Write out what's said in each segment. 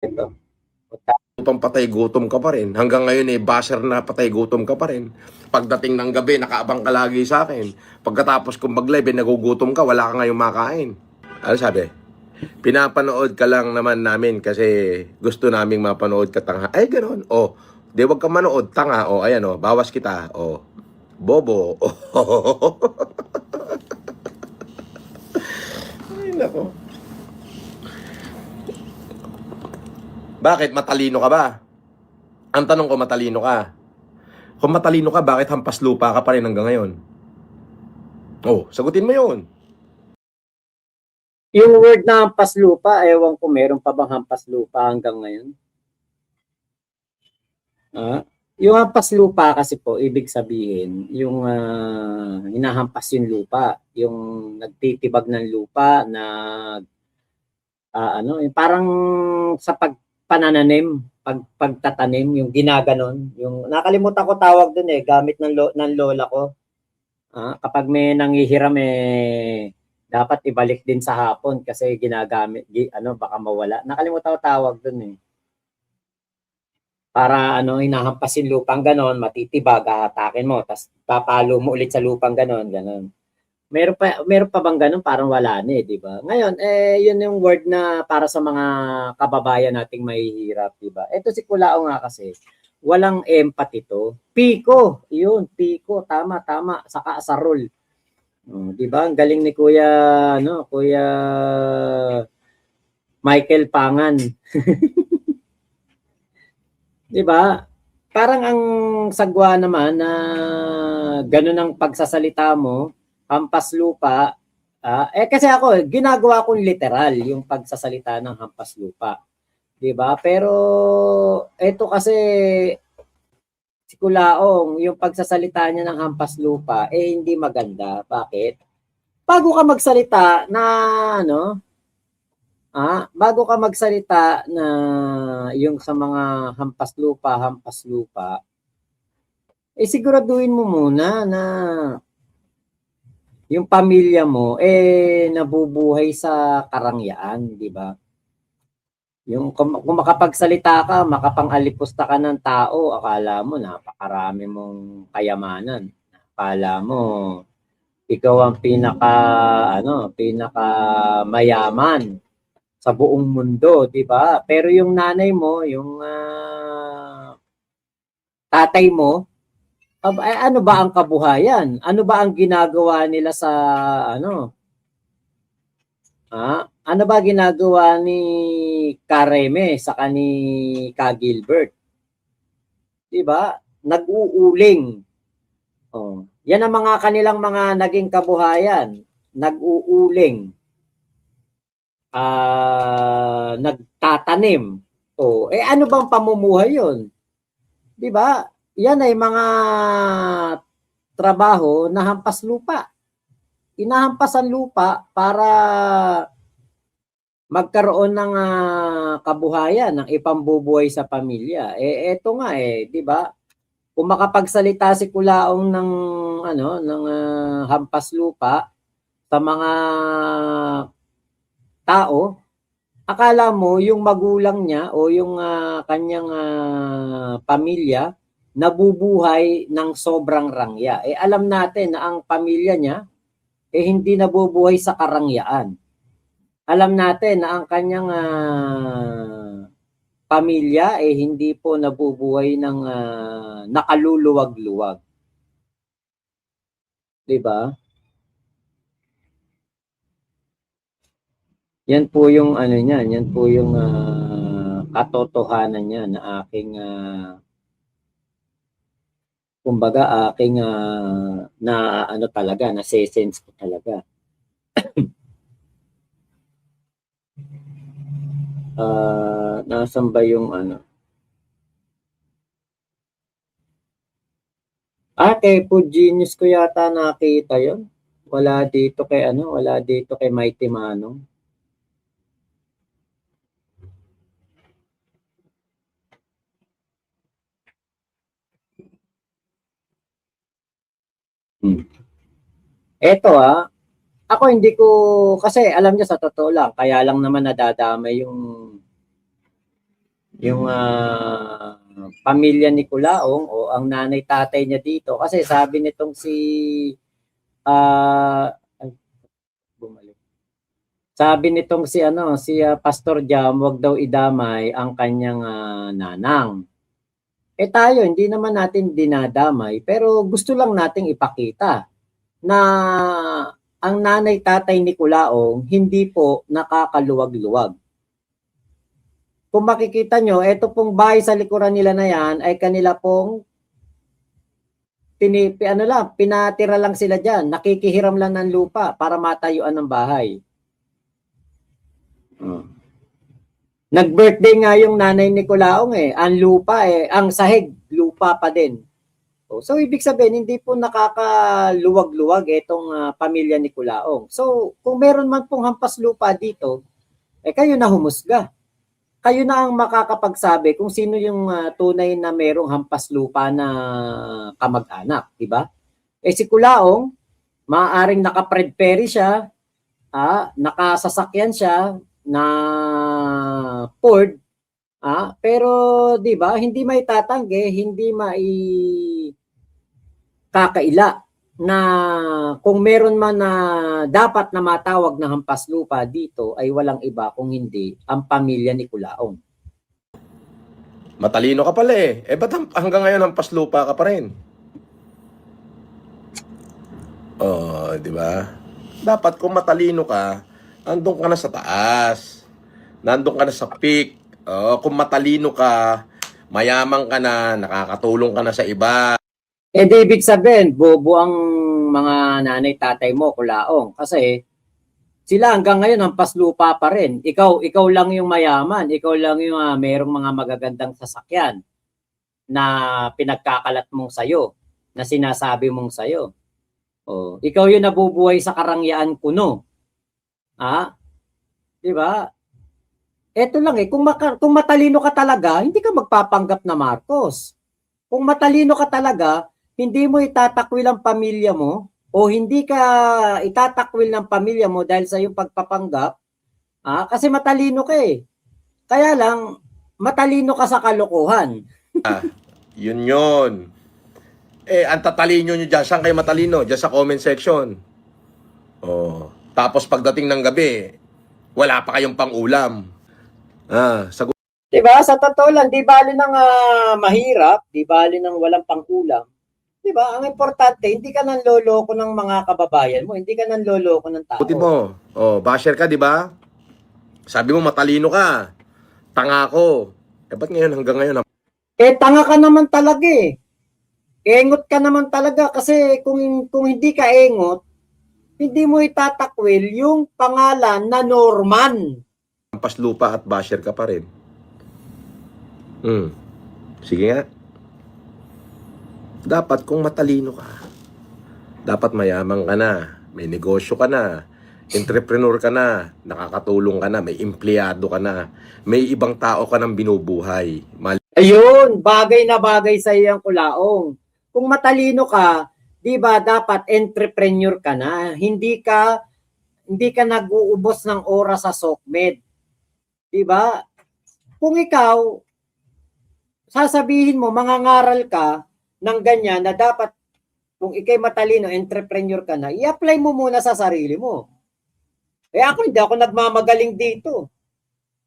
Ito. Upang patay gutom ka pa rin. Hanggang ngayon basher na patay gutom ka pa rin. Pagdating ng gabi, nakaabang ka lagi sa akin. Pagkatapos kong mag-live, nagugutom ka, wala ka ngayong makain. Ano sabi? Pinapanood ka lang naman namin kasi gusto naming mapanood ka tanga. Ay, ganoon. Oh, di wag ka manood, tanga. Oh, ayan oh, bawas kita. Oh, bobo. Oh. Ay, nako. Bakit? Matalino ka ba? Ang tanong ko, matalino ka? Kung matalino ka, bakit hampas lupa ka pa rin hanggang ngayon? Oh, sagutin mo yun. Yung word na hampas lupa, ewan ko meron pa bang hampas lupa hanggang ngayon. Yung hampas lupa kasi po, ibig sabihin, yung hinahampas yung lupa, yung nagtitibag ng lupa, yung parang sa pagpanananim, pagtatanim, yung ginaganon, yung nakalimutan ko tawag dun gamit ng lola ko. Kapag may nanghihiram dapat ibalik din sa hapon kasi ginagamit, baka mawala. Nakalimutan ko tawag dun Para hinahampasin lupang ganon, matitibag, hahatakin mo, tapos papalo mo ulit sa lupang ganon, ganon. Meron pa bang ganon? Parang wala na di ba? Ngayon, yun yung word na para sa mga kababayan nating mahihirap, di ba? Ito si Kulao nga kasi, walang empathy to. Piko, yun, piko, tama, saka asarol. Di ba? Ang galing ni Kuya Michael Pangan. Di ba? Parang ang sagwa naman na ganun ang pagsasalita mo, hampas lupa. Kasi ako, ginagawa kong literal yung pagsasalita ng hampas lupa. Di ba? Pero ito kasi si Kulaong, yung pagsasalita niya ng hampas lupa, hindi maganda. Bakit? Bago ka magsalita na bago ka magsalita na yung sa mga hampas lupa, siguraduhin mo muna na yung pamilya mo nabubuhay sa karangyaan, di ba? Yung kung makapagsalita ka, makapang-alipusta ka ng tao, akala mo napakarami mong kayamanan. Akala mo ikaw ang pinaka mayaman sa buong mundo, di ba? Pero yung nanay mo, yung tatay mo, ano ba ang kabuhayan? Ano ba ang ginagawa nila sa ano ba ginagawa ni Kareme sa ni Ka Gilbert? 'Di ba? Nag-uuling. Yan ang mga kanilang mga naging kabuhayan. Nag-uuling. Nagtatanim. Ano bang pamumuhay 'yon? 'Di ba? Yan ay mga trabaho na hampas lupa. Inahampas ang lupa para magkaroon ng kabuhayan, ng ipambubuhay sa pamilya. Eto nga 'di ba? Kung makapagsalita si Kulaong ng hampas lupa sa mga tao, akala mo yung magulang niya o yung kanyang pamilya nabubuhay ng sobrang rangya. Alam natin na ang pamilya niya hindi nabubuhay sa karangyaan. Alam natin na ang kanyang pamilya hindi po nabubuhay ng nakaluluwag-luwag. 'Di ba? Yan po yung niyan, yan po yung katotohanan niya na aking kumbaga aking na talaga, na sense ko talaga. Nasaan ba yung kay Food Genius ko yata nakita yon. Wala dito kay Mighty Manong. Eto ako hindi ko, kasi alam niya sa totoo lang, kaya lang naman nadadamay yung yung pamilya ni Kulaong o ang nanay tatay niya dito kasi sabi nitong si ay, bumalik. Sabi nitong si Pastor Jam, wag daw idamay ang kanyang nanang. Tayo hindi naman natin dinadamay pero gusto lang nating ipakita na ang nanay tatay ni Kulaong hindi po nakakaluwag-luwag. Kung makikita nyo, ito pong bahay sa likuran nila na yan ay kanila pong pinatira lang sila dyan. Nakikihiram lang ng lupa para matayuan ng bahay. Nag-birthday nga yung nanay ni Kulaong Ang lupa ang sahig, lupa pa din. So ibig sabihin, hindi po nakakaluwag-luwag itong pamilya ni Kulaong. So kung meron man pong hampas lupa dito, kayo na humusga. Kayo na ang makakapagsabi kung sino yung tunay na merong hampas lupa na kamag-anak, di ba? Si Kulaong, maaaring naka-Fred siya, nakasasakyan siya na Ford, pero di ba, hindi may tatanggi, hindi mai kakaila na kung meron man na dapat na matawag na hampas lupa dito ay walang iba kung hindi ang pamilya ni Kulaong. Matalino ka pala ba't hanggang ngayon hampas lupa ka pa rin? Di ba? Dapat kung matalino ka, andun ka na sa taas. Nandun ka na sa peak. Kung matalino ka, mayaman ka na, nakakatulong ka na sa iba. Di ibig sabihin, bobo ang mga nanay tatay mo, Kulaong. Kasi sila hanggang ngayon hampas lupa pa rin. Ikaw lang yung mayaman. Ikaw lang yung merong mga magagandang sasakyan na pinagkakalat mong sayo, na sinasabi mong sayo. Ikaw yung nabubuhay sa karangyaan kuno. Di ba? Eto lang kung matalino ka talaga, hindi ka magpapanggap na Marcos. Kung matalino ka talaga, hindi mo itatakwil ang pamilya mo o hindi ka itatakwil ng pamilya mo dahil sa iyong pagpapanggap, kasi matalino ka Kaya lang, matalino ka sa kalokohan. Yun. Ang tatalino nyo dyan, saan kayo matalino? Dyan sa comment section. Tapos pagdating ng gabi, wala pa kayong pang-ulam. Sagot. Diba? Sa totoo lang, di bali ng mahirap, di bali ng walang pang-ulam. Diba? Ang importante, hindi ka nang loloko ng mga kababayan mo, hindi ka nang loloko ng tao. Buti mo. Basher ka, di ba? Sabi mo matalino ka. Tanga ko. Ba't ngayon hanggang ngayon? Tanga ka naman talaga Engot ka naman talaga kasi kung hindi ka engot, hindi mo itatakwil yung pangalan na Norman. Hampas lupa at basher ka pa rin. Sige nga. Dapat kung matalino ka, dapat mayaman ka na, may negosyo ka na, entrepreneur ka na, nakakatulong ka na, may empleyado ka na, may ibang tao ka nang binubuhay. Ayun, bagay na bagay sa iyang Kulaong. Kung matalino ka, 'di ba, dapat entrepreneur ka na. Hindi ka nag-uubos ng oras sa SOCMED. 'Di ba? Kung ikaw sasabihin mo mangangaral ka ng ganyan na dapat kung ikay matalino, entrepreneur ka na, i-apply mo muna sa sarili mo. Ako hindi ako nagmamagaling dito.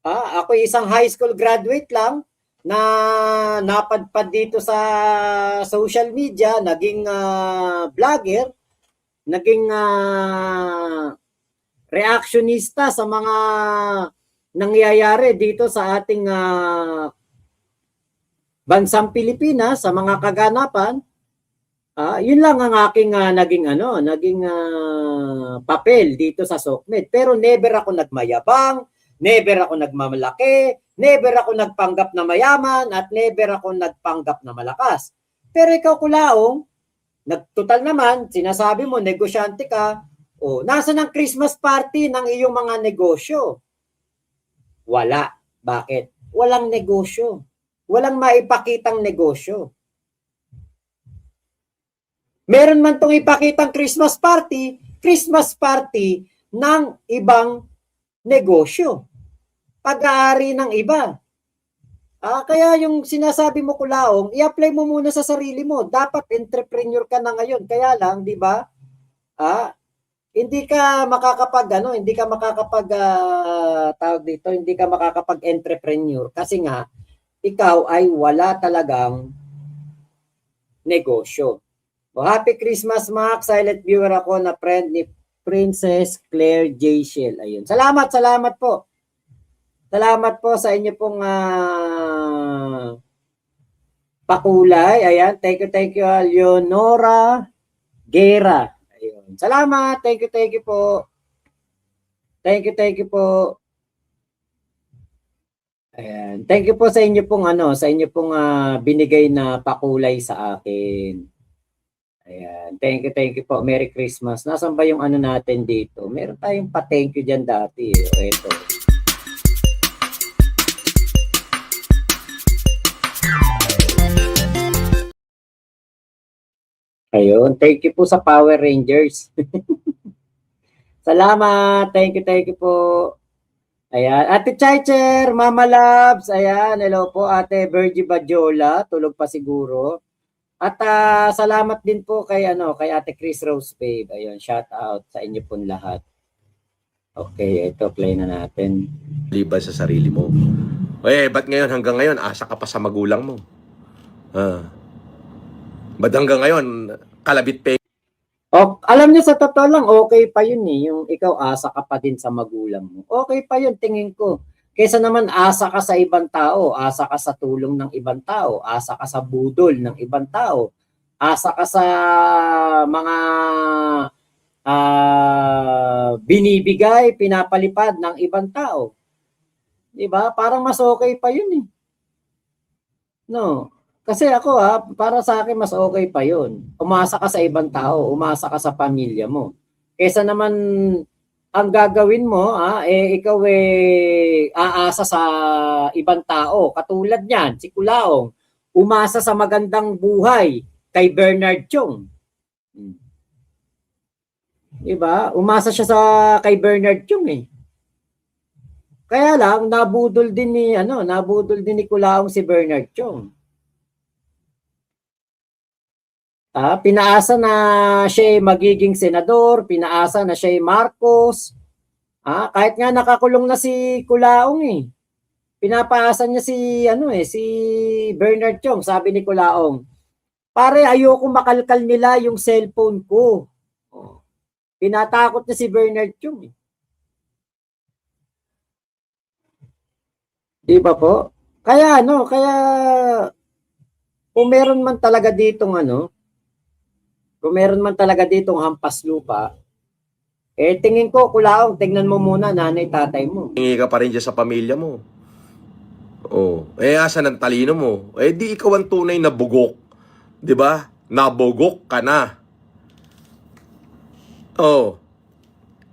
Ako isang high school graduate lang na napadpad dito sa social media, naging vlogger, naging reactionista sa mga nangyayari dito sa ating bansang Pilipinas, sa mga kaganapan. Yun lang ang aking naging papel dito sa SOCMED. Pero never ako nagmayabang, never ako nagmamalaki, never ako nagpanggap na mayaman, at never ako nagpanggap na malakas. Pero ikaw, Kulaong, nagtotal naman, sinasabi mo, negosyante ka, nasaan ang Christmas party ng iyong mga negosyo? Wala. Bakit? Walang negosyo. Walang maipakitang negosyo. Meron man tong ipakitang Christmas party ng ibang negosyo. Pag-aari ng iba. Kaya yung sinasabi mo, Kulaong, i-apply mo muna sa sarili mo. Dapat entrepreneur ka na ngayon. Kaya lang, di ba? Hindi ka makakapag tawag dito, hindi ka makakapag-entrepreneur kasi nga ikaw ay wala talagang negosyo. Happy Christmas, Mac. Silent viewer ako na friend ni Princess Claire J. Shell. Ayun. Salamat po. Salamat po sa inyo pong pakulay. Ayan. Thank you, Leonora Guerra. Ayun. Salamat. Thank you po. Thank you po. Ayan. Thank you po sa inyo pong binigay na pakulay sa akin. Ayan. Thank you po. Merry Christmas. Nasaan ba yung natin dito? Meron tayong pa-thank you dyan dati. Ito. Ayun. Thank you po sa Power Rangers. Salamat. Thank you po. Ayan. Ate Chaicher, Mama Labs. Ayan. Hello po, Ate Virgie Badjola. Tulog pa siguro. At salamat din po kay Ate Chris Rose Babe. Ayun, shout out sa inyo pong lahat. Okay, ito play na natin. Liban sa sarili mo. Ba't ngayon, hanggang ngayon, asa ka pa sa magulang mo? Ba't hanggang ngayon, kalabit pa? Alam niyo, sa totoo lang, okay pa yun eh. Yung ikaw asa ka pa din sa magulang mo. Okay pa yun, tingin ko. Kaysa naman asa ka sa ibang tao, asa ka sa tulong ng ibang tao, asa ka sa budol ng ibang tao, asa ka sa mga binibigay, pinapalipad ng ibang tao. Diba? Parang mas okay pa yun eh. No. Kasi ako para sa akin mas okay pa yun. Umasa ka sa ibang tao, umasa ka sa pamilya mo. Kaysa naman ang gagawin mo, ikaw aasa sa ibang tao. Katulad niyan, si Kulaong, umasa sa magandang buhay kay Bernard Chong. Diba? Umasa siya kay Bernard Chong eh. Kaya lang, nabudol din ni Kulaong si Bernard Chong. Pinaasa na siya magiging senador, pinaasa na siya Marcos. Kahit nga nakakulong na si Kulaong eh. Pinapaasa niya si Bernard Chong. Sabi ni Kulaong, pare, ayoko makalkal nila yung cellphone ko. Pinatakot niya si Bernard Chong eh. Di ba po? Kaya kung meron man talaga ditong hampas lupa, tingin ko, Kulaong, tingnan mo muna nanay, tatay mo. Hingi ka pa rin dyan sa pamilya mo. Asan ang talino mo? Di ikaw ang tunay na bugok. Diba? Nabugok ka na.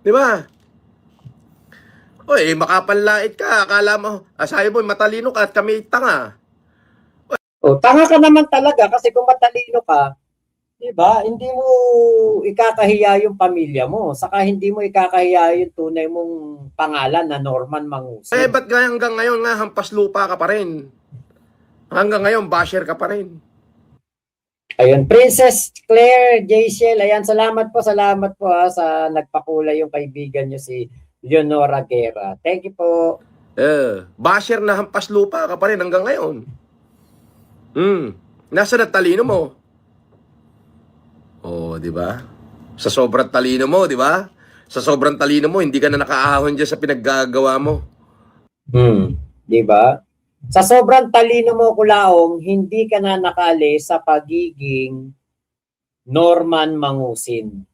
Diba? Makapanlait ka. Akala mo, sabi mo, matalino ka at kami tanga. Tanga ka naman talaga kasi kung matalino ka, diba, hindi mo ikakahiya yung pamilya mo. Saka hindi mo ikakahiya yung tunay mong pangalan na Norman Mangusin. Ba't hanggang ngayon nga hampas lupa ka pa rin? Hanggang ngayon, basher ka pa rin. Ayun, Princess Claire J. Shell. Ayan, salamat po sa nagpakulay yung kaibigan nyo si Leonora Guerra. Thank you po. Basher na hampas lupa ka pa rin hanggang ngayon. Nasa na talino mo? Di ba? Sa sobrang talino mo, di ba? Sa sobrang talino mo, hindi ka na nakaahon dyan sa pinaggagawa mo. Di ba? Sa sobrang talino mo, Kulaong, hindi ka na nakaalis sa pagiging Norman Mangusin.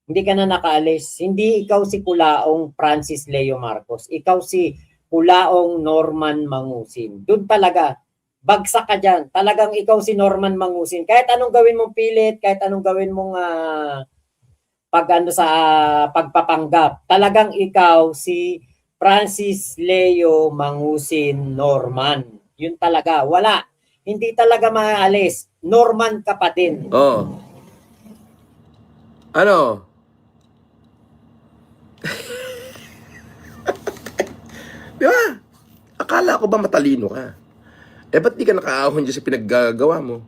Hindi ka na nakaalis. Hindi ikaw si Kulaong Francis Leo Marcos. Ikaw si Kulaong Norman Mangusin. Doon talaga. Bagsak ka dyan. Talagang ikaw si Norman Mangusin. Kahit anong gawin mong pilit, kahit anong gawin mong pagpapanggap. Talagang ikaw si Francis Leo Mangusin Norman. Yun talaga. Wala. Hindi talaga maaalis. Norman ka pa din. Ano? Di ba? Akala ko ba matalino ka? Eh, ba't di ka nakaahon dyan sa pinaggagawa mo?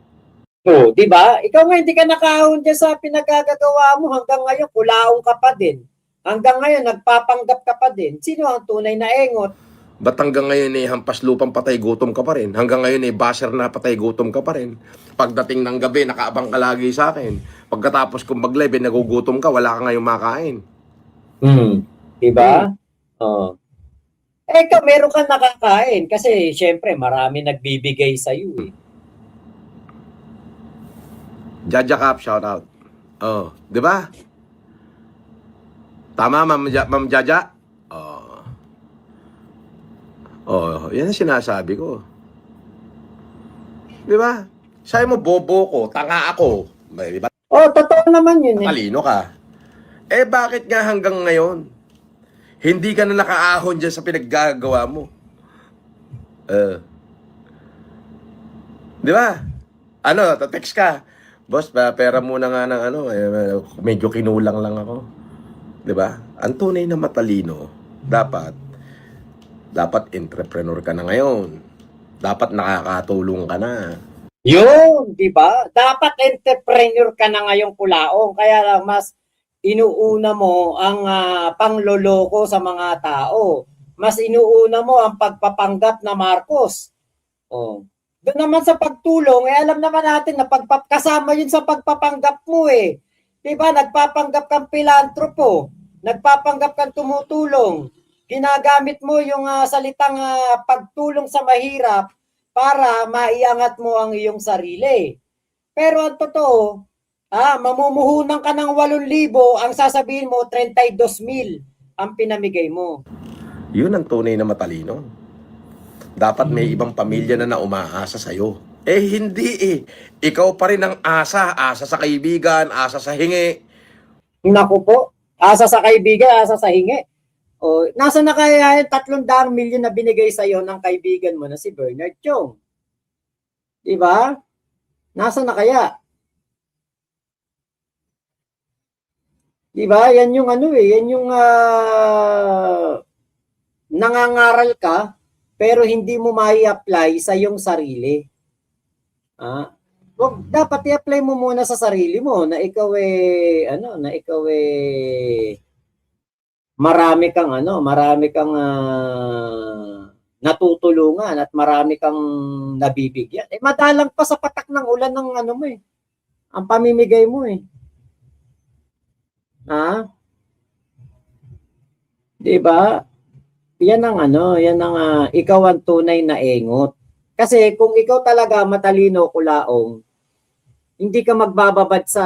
Oh, 'di ba? Ikaw nga hindi ka nakaahon diyan sa pinagagagawa mo hanggang ngayon kulaong ka pa din. Hanggang ngayon nagpapanggap ka pa din. Sino ang tunay na engot? Ba't hanggang ngayon eh, hampas lupang patay gutom ka pa rin? Hanggang ngayon eh, basher na patay gutom ka pa rin? Pagdating ng gabi, nakaabang ka lagi sa akin. Pagkatapos kong mag-live, eh, nagugutom ka, wala ka ngayong makain. 'Di ba? Oh. Eh, ikaw meron kang nakakain kasi syempre marami nagbibigay sa iyo eh. Jaja Cap, shout out. Oh, 'di ba? Tama, Ma'am Jaja? Oh. Oh, yan ang sinasabi ko. 'Di ba? Sabi mo, bobo ko, tanga ako. Di ba? Oh, totoo naman yun eh. Talino ka. Eh, bakit nga hanggang ngayon? Hindi ka na nakaahon dyan sa pinaggagawa mo. Di ba? Ano, text ka. Boss, pera muna nga ng ano, medyo kinulang lang ako. Di ba? Ang tunay na matalino, dapat entrepreneur ka na ngayon. Dapat nakakatulong ka na. Yun, 'di ba? Dapat entrepreneur ka na ngayong kulaong. Kaya lang mas inuuna mo ang pangloloko sa mga tao. Mas inuuna mo ang pagpapanggap na Marcos. Oh. Doon naman sa pagtulong, alam naman natin na kasama yun sa pagpapanggap mo eh. 'Di ba? Nagpapanggap kang pilantropo, nagpapanggap kang tumutulong. Ginagamit mo yung salitang pagtulong sa mahirap para maiangat mo ang iyong sarili. Pero ang totoo, mamumuhunan ka ng 8,000, ang sasabihin mo 32,000 ang pinamigay mo. Yun ang tunay na matalino. Dapat may ibang pamilya na umaasa sa'yo. Eh, hindi eh. Ikaw pa rin ang asa. Asa sa kaibigan, asa sa hingi. Naku po, asa sa kaibigan, asa sa hingi. O, nasa na kaya yung 300 milyon na binigay sa'yo ng kaibigan mo na si Bernard Chong? Diba? Nasa na kaya? Diba? Yan yung ano eh, yan yung nangangaral ka pero hindi mo mai-apply sa iyong sarili. Dapat i-apply mo muna sa sarili mo na ikaw marami kang natutulungan at marami kang nabibigyan. Eh madalang pa sa patak ng ulan ng mo eh. Ang pamimigay mo eh. 'Di ba? Yan ang ikaw ang tunay na engot. Kasi kung ikaw talaga matalino, kulaong, hindi ka magbababad sa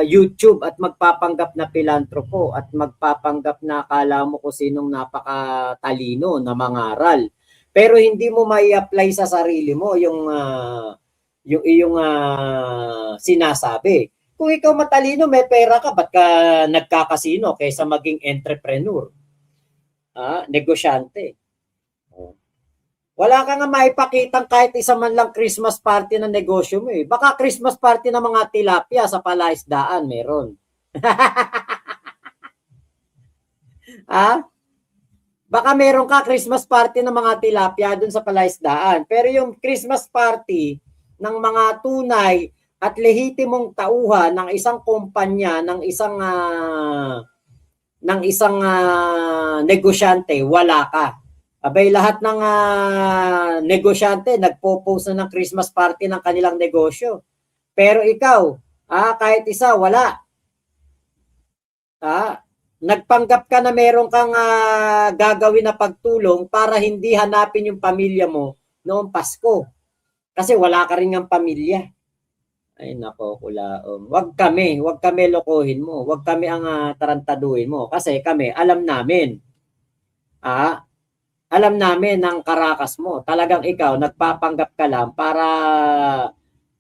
YouTube at magpapanggap na pilantropo at magpapanggap na akala mo kung sinong napakatalino na mangaral. Pero hindi mo mai-apply sa sarili mo yung iyong sinasabi. Kung ikaw matalino, may pera ka, ba't ka nagkakasino kaysa maging entrepreneur? Negosyante. Wala ka nga maipakitang kahit isa man lang Christmas party na negosyo mo eh. Baka Christmas party ng mga tilapia sa palaisdaan meron. Baka meron ka Christmas party ng mga tilapia dun sa palaisdaan. Pero yung Christmas party ng mga tunay at lehitimong tauhan ng isang kumpanya, ng isang negosyante, wala ka. Abay, lahat ng negosyante nagpo-post na ng Christmas party ng kanilang negosyo. Pero ikaw, kahit isa, wala. Nagpanggap ka na meron kang gagawin na pagtulong para hindi hanapin yung pamilya mo noong Pasko. Kasi wala ka rin ng pamilya. Ay nako, kulaong. Wag kami lokohin mo. Wag kami ang tarantaduhin mo. Kasi kami, alam namin. Alam namin ang karakas mo. Talagang ikaw, nagpapanggap ka lang para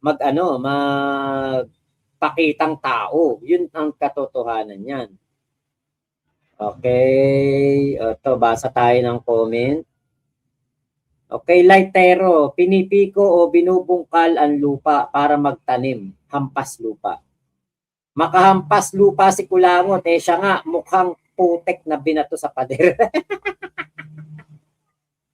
magpakitang tao. Yun ang katotohanan yan. Okay. Ito, basa tayo ng comment. Okay, Lightero, pinipiko o binubungkal ang lupa para magtanim. Hampas lupa. Makahampas lupa si Kulangot. Siya nga, mukhang putek na binato sa pader.